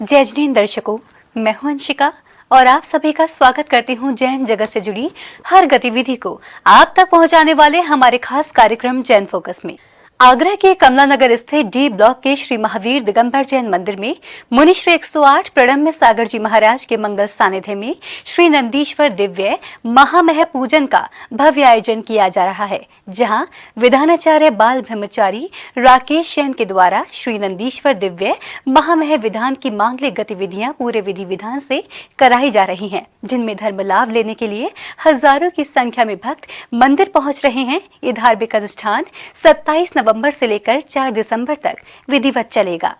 जय जैन दर्शकों, मैं हूं अंशिका और आप सभी का स्वागत करती हूं जैन जगत से जुड़ी हर गतिविधि को आप तक पहुंचाने वाले हमारे खास कार्यक्रम जैन फोकस में। आगरा के कमला नगर स्थित डी ब्लॉक के श्री महावीर दिगंबर जैन मंदिर में मुनिश्री 108 प्रणम्य सागर जी महाराज के मंगल सानिध्य में श्री नंदीश्वर दिव्य महामह पूजन का भव्य आयोजन किया जा रहा है, जहां विधानाचार्य बाल ब्रह्मचारी राकेश जैन के द्वारा श्री नंदीश्वर दिव्य महामह विधान की मांगलिक गतिविधियां पूरे विधि विधान से कराई जा रही हैं, जिनमें धर्म लाभ लेने के लिए हजारों की संख्या में भक्त मंदिर पहुंच रहे हैं। ये धार्मिक अनुष्ठान 27 नवंबर से लेकर 4 दिसंबर तक विधिवत चलेगा।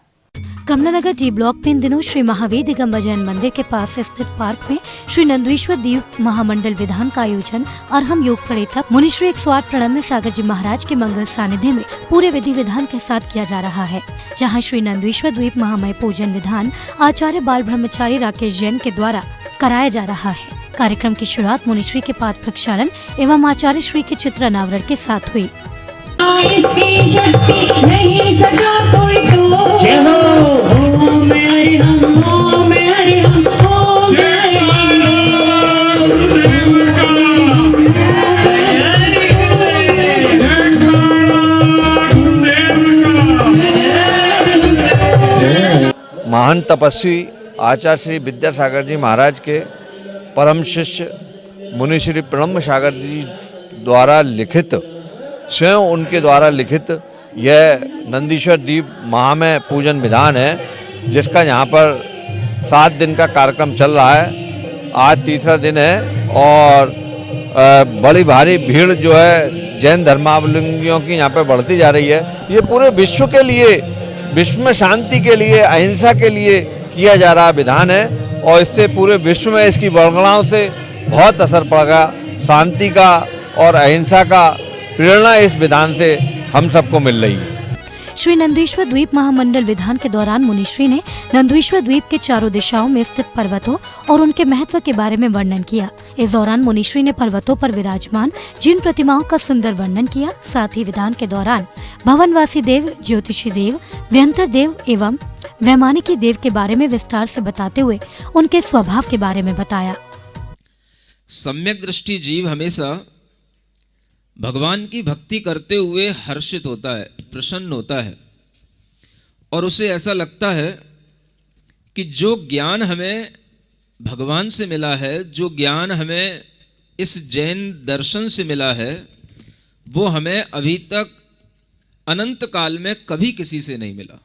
कमलानगर जी ब्लॉक में इन दिनों श्री महावीर दिगंबर जैन मंदिर के पास स्थित पार्क में श्री नंदीश्वर दीप महामंडल विधान का आयोजन अर्हम योग प्रणेता मुनिश्री 108 प्रणम्य सागर जी महाराज के मंगल सानिध्य में पूरे विधि विधान के साथ किया जा रहा है, जहां श्री नंदीश्वर द्वीप महामय पूजन विधान आचार्य बाल ब्रह्मचारी राकेश जैन के द्वारा कराया जा रहा है। कार्यक्रम की शुरुआत मुनिश्री के पाद प्रक्षालन एवं आचार्य श्री के चित्र अनावरण के साथ हुई। महान तपस्वी आचार्य श्री विद्यासागर जी महाराज के परम शिष्य मुनि श्री प्रणम्य सागर जी द्वारा लिखित, स्वयं उनके द्वारा लिखित यह नंदीश्वर दीप महामय पूजन विधान है, जिसका यहाँ पर 7 दिन का कार्यक्रम चल रहा है। आज तीसरा दिन है और बड़ी भारी भीड़ जो है जैन धर्मावलंबियों की यहाँ पर बढ़ती जा रही है। ये पूरे विश्व के लिए, विश्व में शांति के लिए, अहिंसा के लिए किया जा रहा विधान है और इससे पूरे विश्व में इसकी वर्गणाओं से बहुत असर पड़ेगा। शांति का और अहिंसा का प्रेरणा इस विधान से हम सबको मिल रही है। श्री नंदीश्वर द्वीप महामंडल विधान के दौरान मुनिश्री ने नंदीश्वर द्वीप के चारों दिशाओं में स्थित पर्वतों और उनके महत्व के बारे में वर्णन किया। इस दौरान मुनिश्री ने पर्वतों पर विराजमान जिन प्रतिमाओं का सुंदर वर्णन किया, साथ ही विधान के दौरान भवनवासी देव, ज्योतिषी देव, व्यंतर देव एवं वैमानिकी देव के बारे में विस्तार से बताते हुए उनके स्वभाव के बारे में बताया। सम्यक दृष्टि जीव हमेशा भगवान की भक्ति करते हुए हर्षित होता है, प्रसन्न होता है और उसे ऐसा लगता है कि जो ज्ञान हमें भगवान से मिला है, जो ज्ञान हमें इस जैन दर्शन से मिला है, वो हमें अभी तक अनंत काल में कभी किसी से नहीं मिला।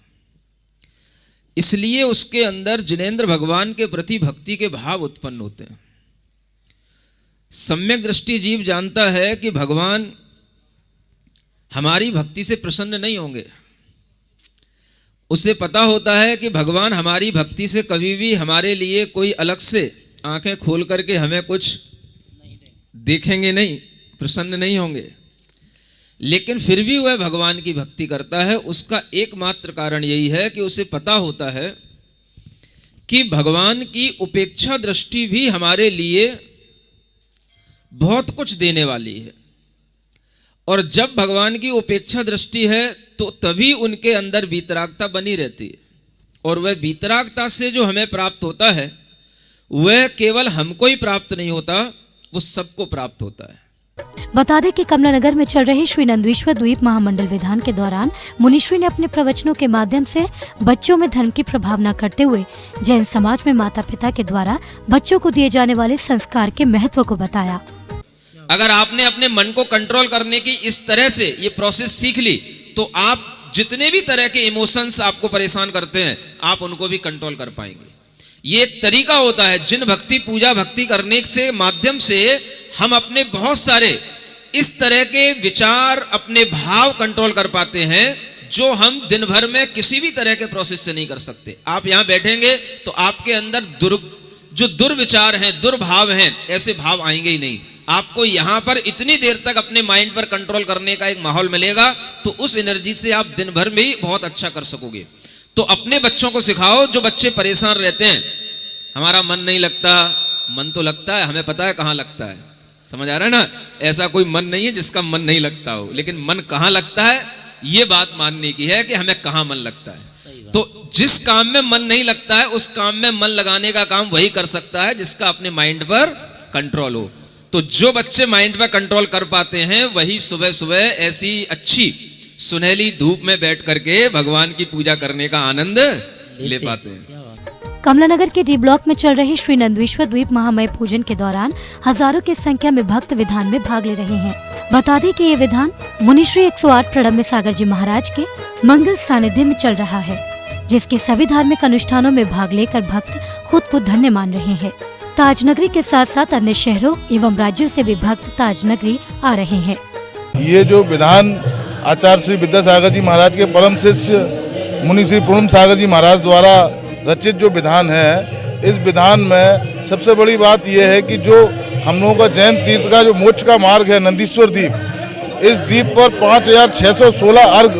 इसलिए उसके अंदर जिनेंद्र भगवान के प्रति भक्ति के भाव उत्पन्न होते हैं। सम्यक दृष्टि जीव जानता है कि भगवान हमारी भक्ति से प्रसन्न नहीं होंगे। उसे पता होता है कि भगवान हमारी भक्ति से कभी भी हमारे लिए कोई अलग से आंखें खोल करके हमें कुछ देखेंगे नहीं, प्रसन्न नहीं होंगे। लेकिन फिर भी वह भगवान की भक्ति करता है। उसका एकमात्र कारण यही है कि उसे पता होता है कि भगवान की उपेक्षा दृष्टि भी हमारे लिए बहुत कुछ देने वाली है और जब भगवान की उपेक्षा दृष्टि है तो तभी उनके अंदर वीतरागता बनी रहती है और वह वीतरागता से जो हमें प्राप्त होता है वह केवल हमको ही प्राप्त नहीं होता, वो सबको प्राप्त होता है। बता दें कि कमलानगर में चल रहे श्री नंदीश्वर द्वीप महामंडल विधान के दौरान मुनिश्री ने अपने प्रवचनों के माध्यम से बच्चों में धर्म की प्रभावना करते हुए जैन समाज में माता पिता के द्वारा बच्चों को दिए जाने वाले संस्कार के महत्व को बताया। अगर आपने अपने मन को कंट्रोल करने की इस तरह से ये प्रोसेस सीख ली तो आप जितने भी तरह के इमोशंस आपको परेशान करते हैं आप उनको भी कंट्रोल कर पाएंगे। ये एक तरीका होता है जिन भक्ति पूजा भक्ति करने से माध्यम से हम अपने बहुत सारे इस तरह के विचार, अपने भाव कंट्रोल कर पाते हैं जो हम दिन भर में किसी भी तरह के प्रोसेस से नहीं कर सकते। आप यहाँ बैठेंगे तो आपके अंदर जो दुर्विचार हैं, दुर्भाव हैं, ऐसे भाव आएंगे ही नहीं। आपको यहाँ पर इतनी देर तक अपने माइंड पर कंट्रोल करने का एक माहौल मिलेगा तो उस एनर्जी से आप दिन भर में ही बहुत अच्छा कर सकोगे। तो अपने बच्चों को सिखाओ, जो बच्चे परेशान रहते हैं, हमारा मन नहीं लगता, मन तो लगता है, हमें पता है कहाँ लगता है, समझ आ रहा है ना। ऐसा कोई मन नहीं है जिसका मन नहीं लगता हो, लेकिन मन कहाँ लगता है ये बात मानने की है कि हमें कहाँ मन लगता है। तो जिस काम में मन नहीं लगता है उस काम में मन लगाने का काम वही कर सकता है जिसका अपने माइंड पर कंट्रोल हो। तो जो बच्चे माइंड पर कंट्रोल कर पाते हैं वही सुबह सुबह ऐसी अच्छी सुनहली धूप में बैठ करके भगवान की पूजा करने का आनंद ले पाते हैं। कमला नगर के डी ब्लॉक में चल रहे श्री नंदीश्वर द्वीप महामय पूजन के दौरान हजारों की संख्या में भक्त विधान में भाग ले रहे हैं। बता दें कि ये विधान मुनिश्री 108 प्रणम्य सागर जी महाराज के मंगल सानिध्य में चल रहा है, जिसके सभी धार्मिक अनुष्ठानों में भाग लेकर भक्त खुद को धन्य मान रहे हैं। ताजनगरी के साथ साथ अन्य शहरों एवं राज्यों से भी भक्त ताजनगरी आ रहे हैं। ये जो विधान आचार्य श्री विद्यासागर जी महाराज के परम शिष्य मुनि श्री पूर्ण सागर जी महाराज द्वारा रचित जो विधान है, इस विधान में सबसे बड़ी बात यह है कि जो हम लोगों का जैन तीर्थ का जो मोक्ष का मार्ग है नंदीश्वर द्वीप, इस द्वीप पर 5616 अर्घ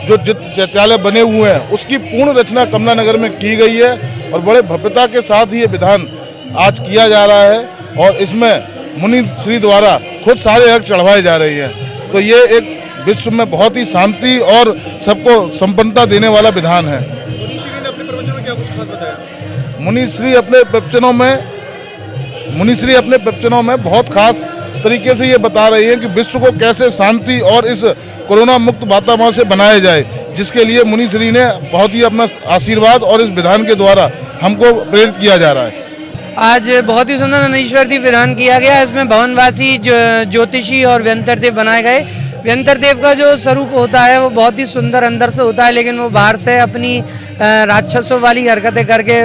जो चैत्यालय बने हुए हैं उसकी पूर्ण रचना कमला नगर में की गई है और बड़े भव्यता के साथ ही ये विधान आज किया जा रहा है और इसमें मुनि श्री द्वारा खुद सारे अर्घ चढ़वाए जा रहे हैं। तो ये एक विश्व में बहुत ही शांति और सबको संपन्नता देने वाला विधान है। मुनि श्री अपने प्रवचनों में बहुत खास तरीके से ये बता रही हैं कि विश्व को कैसे शांति और इस कोरोना मुक्त वातावरण से बनाया जाए, जिसके लिए मुनि श्री ने बहुत ही अपना आशीर्वाद और इस विधान के द्वारा हमको प्रेरित किया जा रहा है। आज बहुत ही सुंदर नंदीश्वर द्वीप विधान किया गया। इसमें भवनवासी ज्योतिषी और व्यंतर देव बनाए गए। व्यंतर देव का जो स्वरूप होता है वो बहुत ही सुंदर अंदर से होता है, लेकिन वो बाहर से अपनी राक्षसों वाली हरकतें करके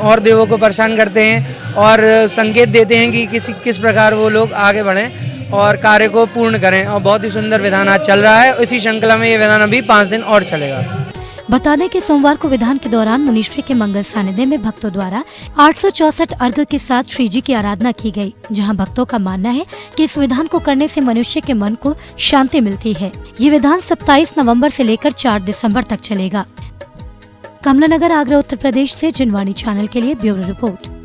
और देवों को परेशान करते हैं और संकेत देते हैं कि किस प्रकार वो लोग आगे बढ़ें और कार्य को पूर्ण करें। और बहुत ही सुंदर विधान आज चल रहा है। इसी श्रृंखला में ये विधान अभी 5 दिन और चलेगा। बता दें कि सोमवार को विधान के दौरान मुनीश्वरी के मंगल सानिध्य में भक्तों द्वारा 864 अर्घ के साथ श्री जी की आराधना की गई, जहां भक्तों का मानना है कि इस विधान को करने से मनुष्य के मन को शांति मिलती है। ये विधान 27 नवंबर से लेकर 4 दिसंबर तक चलेगा। कमला नगर, आगरा, उत्तर प्रदेश से जिनवाणी चैनल के लिए bureau report.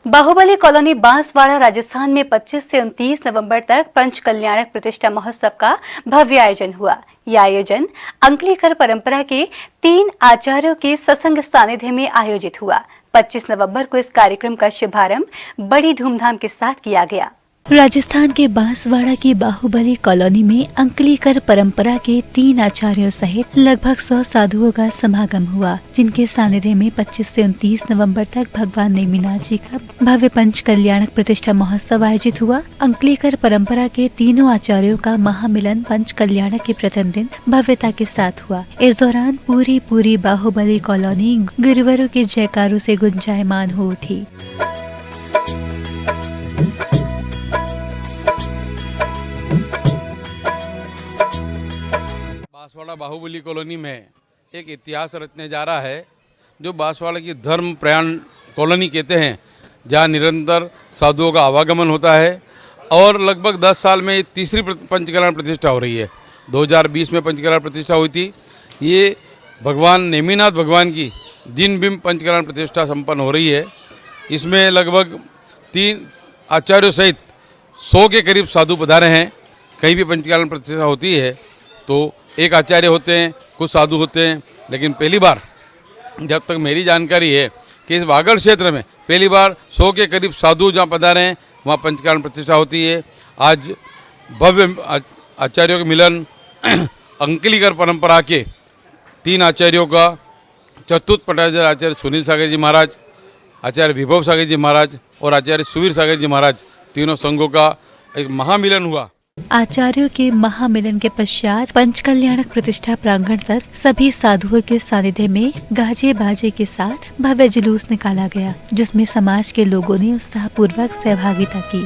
Bahubali colony Banswara Rajasthan में 25 से 29 नवंबर तक पंच कल्याणक प्रतिष्ठा महोत्सव का भव्य आयोजन हुआ। यह आयोजन अंकलीकर परंपरा के 3 आचार्यों के सत्संग सानिध्य में आयोजित हुआ। 25 नवंबर को इस कार्यक्रम का शुभारंभ बड़ी धूमधाम के साथ किया गया। राजस्थान के बांसवाड़ा की बाहुबली कॉलोनी में अंकलीकर परंपरा के 3 आचार्यों सहित लगभग 100 साधुओं का समागम हुआ, जिनके सानिध्य में 25 से 29 नवंबर तक भगवान नेमिनाथ जी का भव्य पंच कल्याणक प्रतिष्ठा महोत्सव आयोजित हुआ। अंकलीकर परंपरा के तीनों आचार्यों का महामिलन पंच कल्याणक के प्रथम दिन भव्यता के साथ हुआ। इस दौरान पूरी बाहुबली कॉलोनी गुरुवरों के जयकारों से गुंजायमान हो उठी। बांसवाड़ा बाहुबली कॉलोनी में एक इतिहास रचने जा रहा है, जो बांसवाड़ा की धर्म प्रयाण कॉलोनी कहते हैं, जहाँ निरंतर साधुओं का आवागमन होता है और लगभग 10 साल में तीसरी पंचकल्याण प्रतिष्ठा हो रही है। 2020 में पंचकल्याण प्रतिष्ठा हुई थी। ये भगवान नेमिनाथ भगवान की दिन बिंब पंचकल्याण प्रतिष्ठा संपन्न हो रही है। इसमें लगभग 3 आचार्यों सहित 100 के करीब साधु पधारे हैं। कहीं भी पंचकल्याण प्रतिष्ठा होती है तो एक आचार्य होते हैं, कुछ साधु होते हैं, लेकिन पहली बार, जब तक मेरी जानकारी है, कि इस वागड़ क्षेत्र में पहली बार 100 के करीब साधु जहाँ पधारे हैं वहाँ पंचकल्याण प्रतिष्ठा होती है। आज भव्य आचार्यों के मिलन अंकलीकर परंपरा के 3 आचार्यों का, चतुर्थ पटाचार्य आचार्य सुनील सागर जी महाराज, आचार्य विभव सागर जी महाराज और आचार्य सुवीर सागर जी महाराज, तीनों संघों का एक महामिलन हुआ। आचार्यों के महामिलन के पश्चात पंच कल्याणक प्रतिष्ठा प्रांगण पर सभी साधुओं के सानिध्य में गाजे बाजे के साथ भव्य जुलूस निकाला गया, जिसमें समाज के लोगों ने उत्साहपूर्वक सहभागिता की।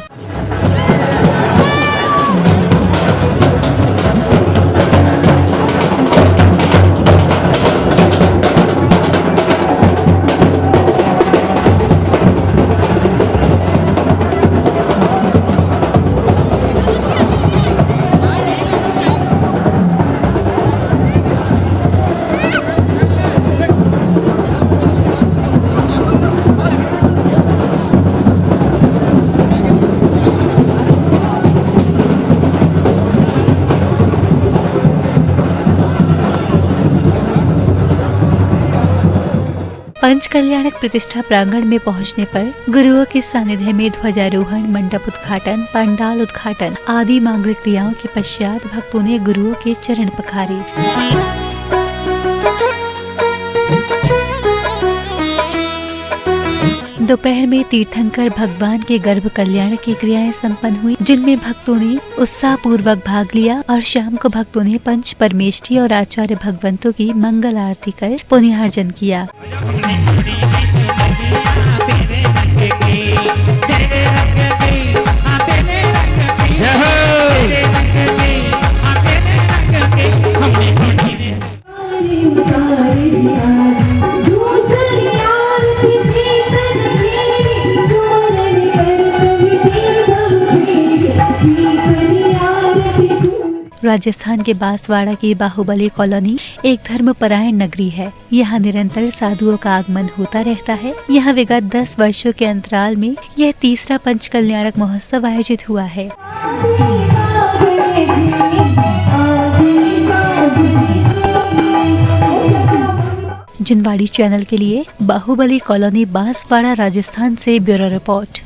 पंच कल्याणक प्रतिष्ठा प्रांगण में पहुंचने पर गुरुओं के सानिध्य में ध्वजारोहण, मंडप उद्घाटन, पंडाल उद्घाटन आदि मांगलिक क्रियाओं के पश्चात भक्तों ने गुरुओं के चरण पखारे। दोपहर में तीर्थंकर भगवान के गर्भ कल्याण की क्रियाएं संपन्न हुई, जिनमें भक्तों ने उत्साह पूर्वक भाग लिया और शाम को भक्तों ने पंच परमेष्ठी और आचार्य भगवंतों की मंगल आरती कर पुण्यार्जन किया। राजस्थान के बांसवाड़ा की बाहुबली कॉलोनी एक धर्मपरायण नगरी है। यहाँ निरंतर साधुओं का आगमन होता रहता है। यहाँ विगत 10 वर्षों के अंतराल में यह तीसरा पंच कल्याणक महोत्सव आयोजित हुआ है। जिनवाड़ी चैनल के लिए बाहुबली कॉलोनी बांसवाड़ा राजस्थान से ब्यूरो रिपोर्ट।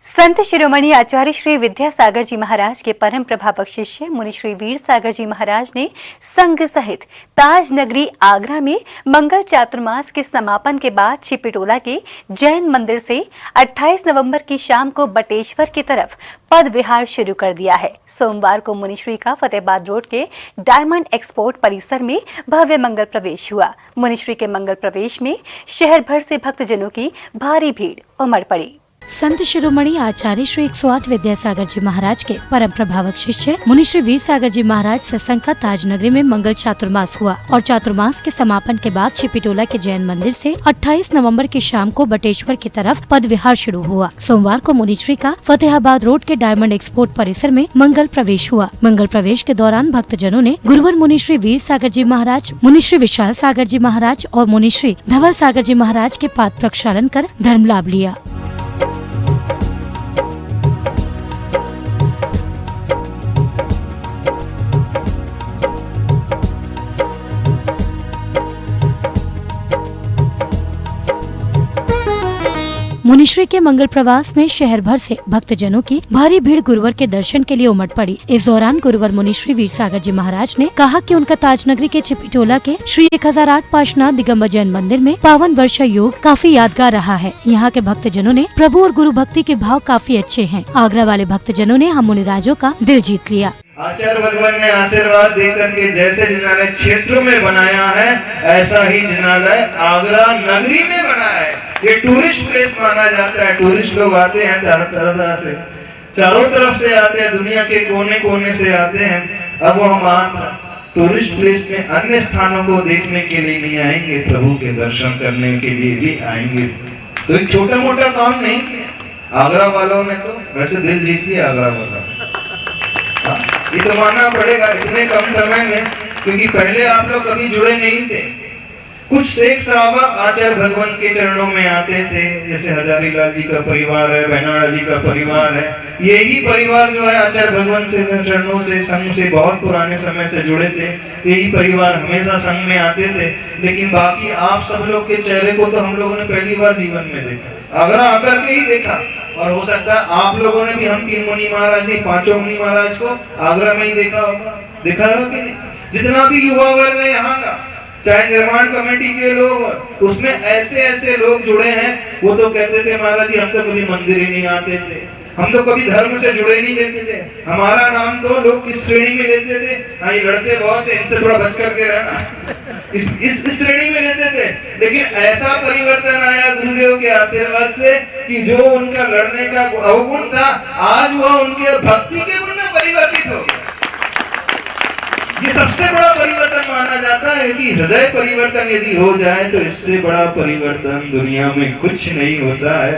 संत शिरोमणि आचार्य श्री विद्यासागर जी महाराज के परम प्रभावक शिष्य मुनि श्री वीर सागर जी महाराज ने संघ सहित ताज नगरी आगरा में मंगल चातुर्मास के समापन के बाद छिपिटोला के जैन मंदिर से 28 नवंबर की शाम को बटेश्वर की तरफ पद विहार शुरू कर दिया है। सोमवार को मुनिश्री का फतेहाबाद रोड के डायमंड एक्सपोर्ट परिसर में भव्य मंगल प्रवेश हुआ। मुनिश्री के मंगल प्रवेश में शहर भर से भक्तजनों की भारी भीड़ उमड़ पड़ी। संत शिरोमणि आचार्य श्री 108 विद्यासागर जी महाराज के परम प्रभावक शिष्य मुनि श्री वीर सागर जी महाराज सत्संग का ताज नगरी में मंगल चातुर्मास हुआ और चातुर्मास के समापन के बाद छिपिटोला के जैन मंदिर से 28 नवंबर की शाम को बटेश्वर की तरफ पद विहार शुरू हुआ। सोमवार को मुनिश्री का फतेहाबाद रोड के डायमंड एक्सपोर्ट परिसर में मंगल प्रवेश हुआ। मंगल प्रवेश के दौरान भक्तजनों ने गुरुवर मुनि श्री वीर सागर जी महाराज, मुनि श्री विशाल सागर जी महाराज और मुनि श्री धवल सागर जी महाराज के पाद प्रक्षालन कर धर्म लाभ लिया। मुनिश्री के मंगल प्रवास में शहर भर से भक्तजनों की भारी भीड़ गुरुवर के दर्शन के लिए उमड़ पड़ी। इस दौरान गुरुवर मुनिश्री वीर सागर जी महाराज ने कहा कि उनका ताज नगरी के छिपिटोला के श्री 1008 पार्श्वनाथ दिगंबर जैन मंदिर में पावन वर्षा योग काफी यादगार रहा है। यहाँ के भक्तजनों ने प्रभु और गुरु भक्ति के भाव काफी अच्छे हैं। आगरा वाले भक्तजनों ने हम मुनिराजों का दिल जीत लिया। आचार्य भगवान ने आशीर्वाद देकर के जैसे जिनालय क्षेत्र में बनाया है, ऐसा ही जिनालय आगरा नगरी में बनाया है। ये टूरिस्ट प्लेस माना जाता है। टूरिस्ट लोग आते हैं चारों तरफ से आते हैं, दुनिया के कोने कोने से आते हैं। अब वो मात्र टूरिस्ट प्लेस में अन्य स्थानों को देखने के लिए नहीं आएंगे, प्रभु के दर्शन करने के लिए भी आएंगे। तो एक छोटा मोटा काम नहीं किया आगरा वालों ने, तो वैसे दिल जीत लिया आगरा वालों ने। ये तो मानना पड़ेगा इतने कम समय में, क्योंकि पहले आप लोग कभी जुड़े नहीं थे। कुछ शेख साहब आचार्य भगवान के चरणों में आते थे, जैसे हजारी लाल जी का परिवार है, बहनाड़ा जी का परिवार है। यही परिवार जो है आचार्य भगवान से चरणों से संघ से बहुत पुराने समय से जुड़े थे। यही परिवार हमेशा संघ में आते थे। लेकिन बाकी आप सब लोग के चेहरे को तो हम लोगों ने पहली बार जीवन में देखा, आगरा आकर के ही देखा। और हो सकता है आप लोगों ने भी हम 3 मुनि महाराज नहीं, 5 मुनि महाराज को आगरा में ही देखा होगा। देखा होगा कि नहीं? जितना भी युवा वर्ग है यहाँ का, चाहे निर्माण कमेटी के लोग, उसमें ऐसे ऐसे लोग जुड़े हैं। वो तो कहते थे महाराज जी हम तो कभी मंदिर ही नहीं आते थे, हम तो कभी धर्म से जुड़े नहीं लेते थे, हमारा नाम तो लोग किस श्रेणी में लेते थे, हाँ ये लड़ते बहुत है, इनसे थोड़ा बच करके रहना, इस श्रेणी में लेते थे। लेकिन ऐसा परिवर्तन आया गुरुदेव के आशीर्वाद से कि जो उनका लड़ने का अवगुण था, आज वह उनके भक्ति के गुण में परिवर्तित हो गया। ये सबसे बड़ा परिवर्तन माना जाता है कि हृदय परिवर्तन यदि हो जाए तो इससे बड़ा परिवर्तन दुनिया में कुछ नहीं होता है।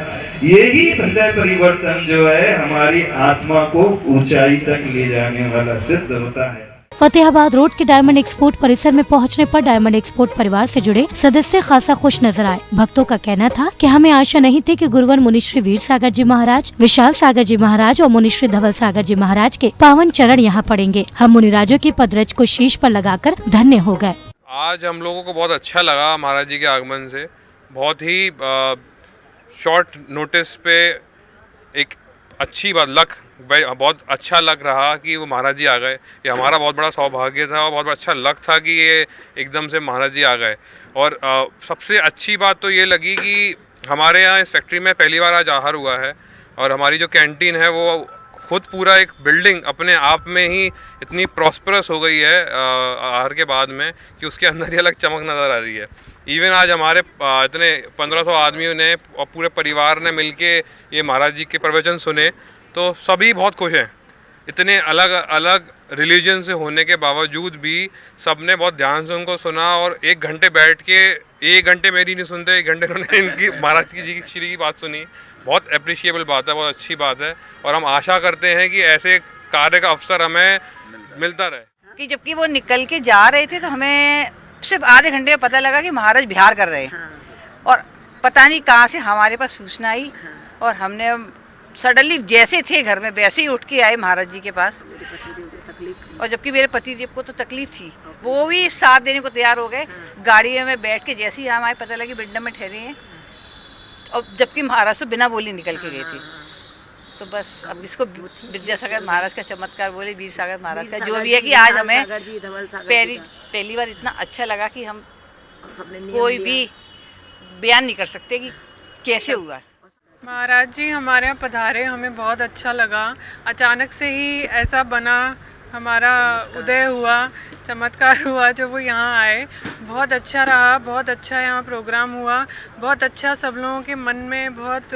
यही हृदय परिवर्तन जो है हमारी आत्मा को ऊंचाई तक ले जाने वाला सिद्ध होता है। फतेहाबाद रोड के डायमंड एक्सपोर्ट परिसर में पहुंचने पर डायमंड एक्सपोर्ट परिवार से जुड़े सदस्य खासा खुश नजर आए। भक्तों का कहना था कि हमें आशा नहीं थी कि गुरुवर मुनिश्री वीर सागर जी महाराज, विशाल सागर जी महाराज और मुनिश्री धवल सागर जी महाराज के पावन चरण यहाँ पड़ेंगे। हम मुनिराजों की पदरज को शीश पर लगाकर धन्य हो गए। आज हम लोगों को बहुत अच्छा लगा महाराज जी के आगमन से। बहुत ही शॉर्ट नोटिस पे एक अच्छी बात बहुत अच्छा लग रहा कि वो महाराज जी आ गए। ये हमारा बहुत बड़ा सौभाग्य था और बहुत अच्छा लग था कि ये एकदम से महाराज जी आ गए। और सबसे अच्छी बात तो ये लगी कि हमारे यहाँ इस फैक्ट्री में पहली बार आज आहार हुआ है और हमारी जो कैंटीन है वो खुद पूरा एक बिल्डिंग अपने आप में ही इतनी प्रॉस्परस हो गई है आहार के बाद में कि उसके अंदर ही अलग चमक नज़र आ रही है। इवन आज हमारे इतने 1500 आदमियों ने और पूरे परिवार ने मिलके ये महाराज जी के प्रवचन सुने तो सभी बहुत खुश हैं। इतने अलग अलग रिलीजन से होने के बावजूद भी सबने बहुत ध्यान से उनको सुना और 1 घंटे बैठ के 1 घंटे मेरी नहीं सुनते, 1 घंटे उन्होंने इनकी महाराज जी श्री की बात सुनी। बहुत अप्रिशिएबल बात है, बहुत अच्छी बात है और हम आशा करते हैं कि ऐसे कार्य का अवसर हमें मिलता रहे। कि जबकि वो निकल के जा रहे थे तो हमें सिर्फ आधे घंटे में पता लगा कि महाराज बिहार कर रहे हैं और पता नहीं कहाँ से हमारे पास सूचना आई और हमने सडनली जैसे थे घर में वैसे ही उठ के आए महाराज जी के पास। और जबकि मेरे पतिदेव को तो तकलीफ थी, वो भी साथ देने को तैयार हो गए। गाड़ी में बैठ के जैसे ही हम आए पता लगा बिंडम में ठहरे हैं और जबकि महाराज से बिना बोली निकल के गए थे। तो बस अब इसको विद्यासागर महाराज का चमत्कार बोले, वीर सागर महाराज का जो भी है कि आज हमें पहली बार इतना अच्छा लगा कि हम कोई भी बयान नहीं कर सकते कि कैसे हुआ। महाराज जी हमारे यहाँ पधारे, हमें बहुत अच्छा लगा। अचानक से ही ऐसा बना, हमारा उदय हुआ, चमत्कार हुआ जो वो यहाँ आए। बहुत अच्छा रहा, बहुत अच्छा यहाँ प्रोग्राम हुआ, बहुत अच्छा सब लोगों के मन में बहुत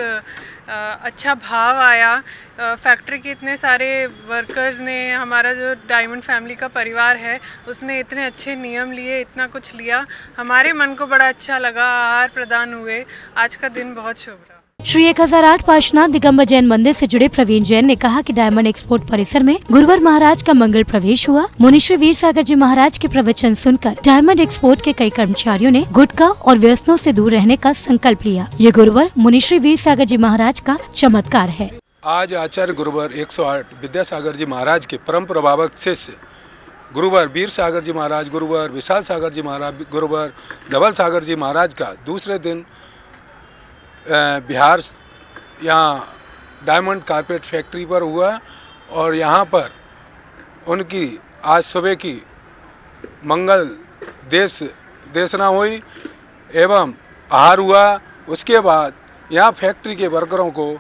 अच्छा भाव आया। फैक्ट्री के इतने सारे वर्कर्स ने, हमारा जो डायमंड फैमिली का परिवार है उसने इतने अच्छे नियम लिए, इतना कुछ लिया, हमारे मन को बड़ा अच्छा लगा। आहार प्रदान हुए, आज का दिन बहुत शुभ रहा। श्री 1008 पार्श्वनाथ दिगंबर जैन मंदिर से जुड़े प्रवीण जैन ने कहा कि डायमंड एक्सपोर्ट परिसर में गुरुवर महाराज का मंगल प्रवेश हुआ। मुनिश्री वीर सागर जी महाराज के प्रवचन सुनकर डायमंड एक्सपोर्ट के कई कर्मचारियों ने गुटखा और व्यसनों से दूर रहने का संकल्प लिया। ये गुरुवर मुनिश्री वीर सागर जी महाराज का चमत्कार है। आज आचार्य गुरुवर 108 विद्यासागर जी महाराज के परम प्रभावक शिष्य गुरुवर वीर सागर जी महाराज, गुरुवर विशाल सागर जी महाराज, गुरुवर धवल सागर जी महाराज का दूसरे दिन बिहार यहाँ डायमंड कारपेट फैक्ट्री पर हुआ और यहाँ पर उनकी आज सुबह की मंगल देशना हुई एवं आहार हुआ। उसके बाद यहाँ फैक्ट्री के वर्करों को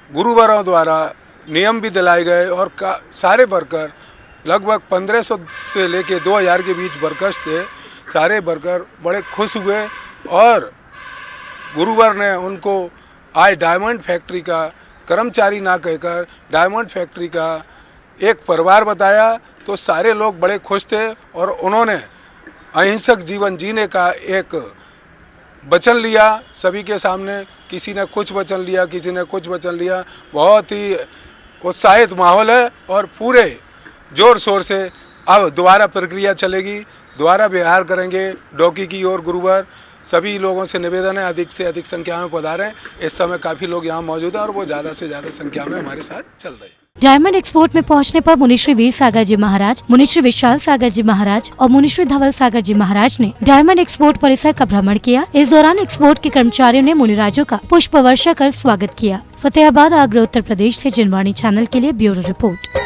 गुरुवरों द्वारा नियम भी दिलाए गए और सारे वर्कर लगभग 1500 से लेके 2000 के बीच वर्कर्स थे। सारे वर्कर बड़े खुश हुए और गुरुवर ने उनको आज डायमंड फैक्ट्री का कर्मचारी ना कहकर डायमंड फैक्ट्री का एक परिवार बताया। तो सारे लोग बड़े खुश थे और उन्होंने अहिंसक जीवन जीने का एक वचन लिया सभी के सामने। किसी ने कुछ वचन लिया, किसी ने कुछ वचन लिया। बहुत ही उत्साहित माहौल है और पूरे जोर शोर से अब दोबारा प्रक्रिया चलेगी, दोबारा बिहार करेंगे डोकी की ओर गुरुवर। सभी लोगों से निवेदन है अधिक से अधिक संख्या में पधारें। इस समय काफ़ी लोग यहाँ मौजूद हैं और वो ज़्यादा से ज़्यादा संख्या में हमारे साथ चल रहे हैं। डायमंड एक्सपोर्ट में पहुंचने पर मुनिश्री वीर सागर जी महाराज, मुनिश्री विशाल सागर जी महाराज और मुनिश्री धवल सागर जी महाराज ने डायमंड एक्सपोर्ट परिसर का भ्रमण किया। इस दौरान एक्सपोर्ट के कर्मचारियों ने मुनिराजों का पुष्प वर्षा कर स्वागत किया। फतेहाबाद, आगरा, उत्तर प्रदेश से जनवाणी चैनल के लिए ब्यूरो रिपोर्ट।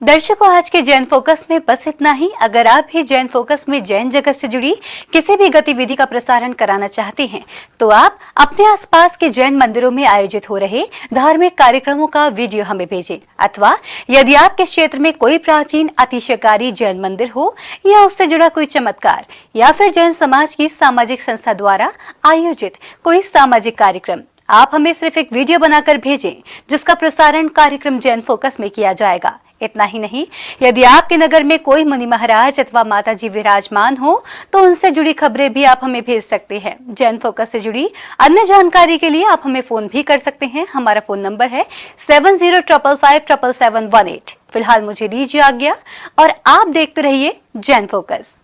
दर्शकों, आज के जैन फोकस में बस इतना ही। अगर आप भी जैन फोकस में जैन जगत से जुड़ी किसी भी गतिविधि का प्रसारण कराना चाहते हैं तो आप अपने आसपास के जैन मंदिरों में आयोजित हो रहे धार्मिक कार्यक्रमों का वीडियो हमें भेजें। अथवा यदि आपके क्षेत्र में कोई प्राचीन अतिशयकारी जैन मंदिर हो या उससे जुड़ा कोई चमत्कार या फिर जैन समाज की सामाजिक संस्था द्वारा आयोजित कोई सामाजिक कार्यक्रम, आप हमें सिर्फ एक वीडियो बनाकर भेजें जिसका प्रसारण कार्यक्रम जैन फोकस में किया जाएगा। इतना ही नहीं, यदि आपके नगर में कोई मुनि महाराज अथवा माता जी विराजमान हो तो उनसे जुड़ी खबरें भी आप हमें भेज सकते हैं। जैन फोकस से जुड़ी अन्य जानकारी के लिए आप हमें फोन भी कर सकते हैं। हमारा फोन नंबर है 7055577718। फिलहाल मुझे दीजिए आज्ञा और आप देखते रहिए जैन फोकस।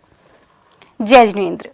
जय जिनेंद्र।